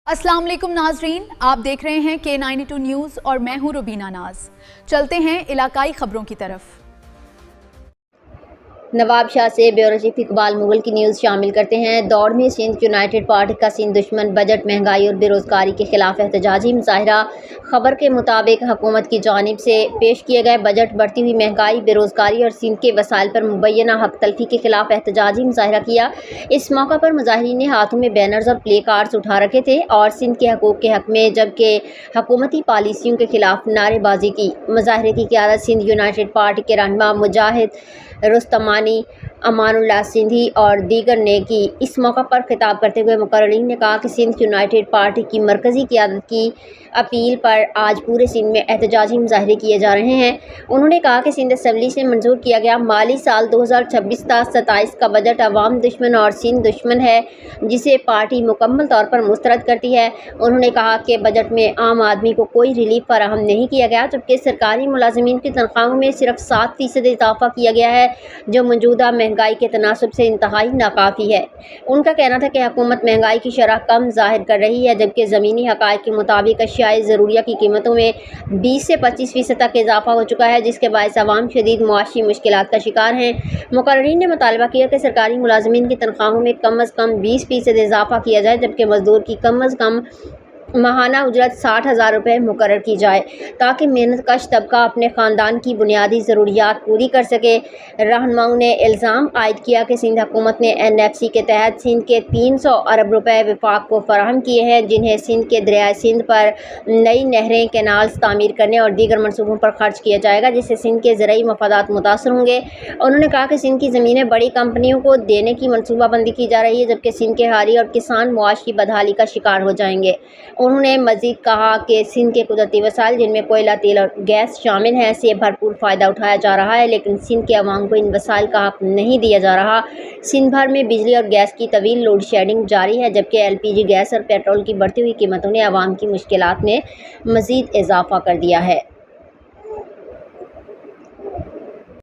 अस्सलाम वालेकुम नाजरीन, आप देख रहे हैं K92 न्यूज़ और मैं हूं रुबीना नाज। चलते हैं इलाकाई खबरों की तरफ। नवाब शाह से ब्यूरो चीफ इकबाल मुगल की न्यूज़ शामिल करते हैं। दौड़ में सिंध यूनाइटेड पार्टी का सिंध दुश्मन बजट, महंगाई और बेरोज़गारी के खिलाफ एहतजाजी मुजाहिरा। खबर के मुताबिक हुकूमत की जानिब से पेश किए गए बजट बढ़ती हुई महंगाई, बेरोज़गारी और सिंध के वसाइल पर मुबैना हक तलफी के खिलाफ एहतजाजी मुजाहिरा किया। इस मौका पर मुजाहिरीन ने हाथों में बैनर्स और प्ले कार्ड्स उठा रखे थे और सिंध के हकूक़ के हक में जबकि हुकूमती पॉलिसियों के खिलाफ नारेबाजी की। मुजाहिरे की क़यादत सिंध यूनाइटेड पार्टी के रहनुमा मुजाहिद रुस्तमानी, अमानुल्लाह सिंधी और दीगर ने की। इस मौका पर खिताब करते हुए मुकर्रिरीन ने कहा कि सिंध यूनाइटेड पार्टी की मरकज़ी क़यादत की अपील पर आज पूरे सिंध में एहतजाजी मुजाहरे किए जा रहे हैं। उन्होंने कहा कि सिंध असम्बली से मंजूर किया गया माली साल 2026-27 का बजट अवाम दुश्मन और सिंध दुश्मन है, जिसे पार्टी मुकम्मल तौर पर मुस्तरद करती है। उन्होंने कहा कि बजट में आम आदमी को कोई रिलीफ फराहम नहीं किया गया, जबकि सरकारी मुलाजिमीन की तनख्वाहों में सिर्फ 7% इजाफा किया गया है, जो मौजूदा महंगाई के तनासब से इंतहाई नाकाफ़ी है। उनका कहना था कि हुकूमत महंगाई की शरह कम ज़ाहिर कर रही है, जबकि ज़मीनी हक़ाइक़ के मुताबिक अशियाए ज़रूरिया की कीमतों में 20 से 25% तक इजाफा हो चुका है, जिसके बायस अवाम शदीद मुआशी मुश्किलात का शिकार हैं। मुकर्रिरीन ने मुतालबा किया कि सरकारी मुलाजिमीन की तनख्वाहों में कम अज़ कम 20% इजाफा किया जाए, जबकि मजदूर की कम अज़ कम माहाना उजरत 60,000 रुपये मुकर्रर की जाए, ताकि मेहनत कश तबका अपने ख़ानदान की बुनियादी ज़रूरियात पूरी कर सके। रहनुमाओं ने इल्ज़ाम आयद किया कि सिंध हुकूमत ने NFC के तहत सिंध के 300 अरब रुपये वफाक को फराहम किए हैं, जिन्हें सिंध के दरियाए सिंध पर नई नहरें, कैनाल्स तामीर करने और दीगर मनसूबों पर खर्च किया जाएगा, जिससे सिंध के ज़रूरी मफादात मुतासर होंगे। उन्होंने कहा कि सिंध की ज़मीनें बड़ी कंपनियों को देने की मनसूबाबंदी की जा रही है, जबकि सिंध के हारी और किसान मुआशी बदहाली का शिकार हो जाएंगे। उन्होंने मज़ीद कहा कि सिंध के कुदरती वसाइल, जिनमें कोयला, तेल और गैस शामिल हैं, से भरपूर फ़ायदा उठाया जा रहा है, लेकिन सिंध के अवाम को इन वसाइल का हक़ नहीं दिया जा रहा। सिंध भर में बिजली और गैस की तवील लोड शेडिंग जारी है, जबकि LPG गैस और पेट्रोल की बढ़ती हुई कीमतों ने अवाम की मुश्किलात में मज़ीद इजाफ़ा कर दिया है।